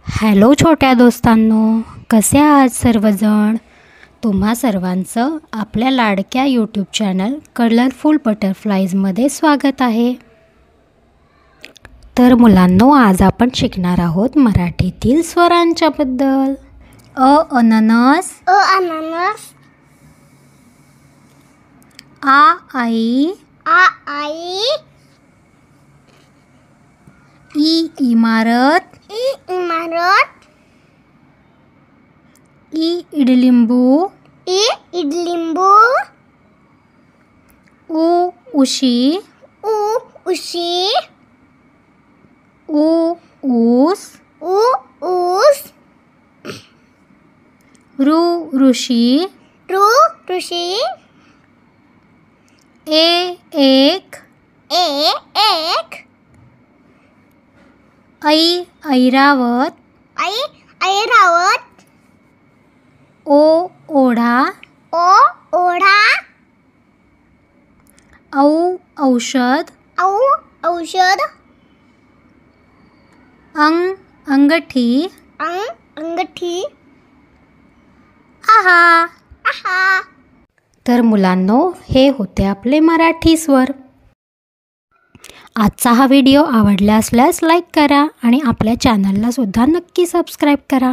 Hello छोट्या दोस्तांनो, कसे आहात सर्वजण। तुम्हा सर्वांचं आपल्या लाडक्या यूट्यूब चॅनल कलरफुल बटरफ्लाईजमध्ये स्वागत आहे। तर मुलांनो, आज आपण शिकणार आहोत मराठीतील स्वरांच्याबद्दल। अननस, आई, इमारत, इडलिंबू, उशी, ऊस, ऋषी, एक, ऐरावत, ओढा, औषध, अंगठी, आहा। तर मुलांनो, हे होते आपले मराठी स्वर। आजचा हा व्हिडिओ आवडला असल्यास लाईक करा आणि आपल्या चॅनलला सुद्धा नक्की सबस्क्राईब करा।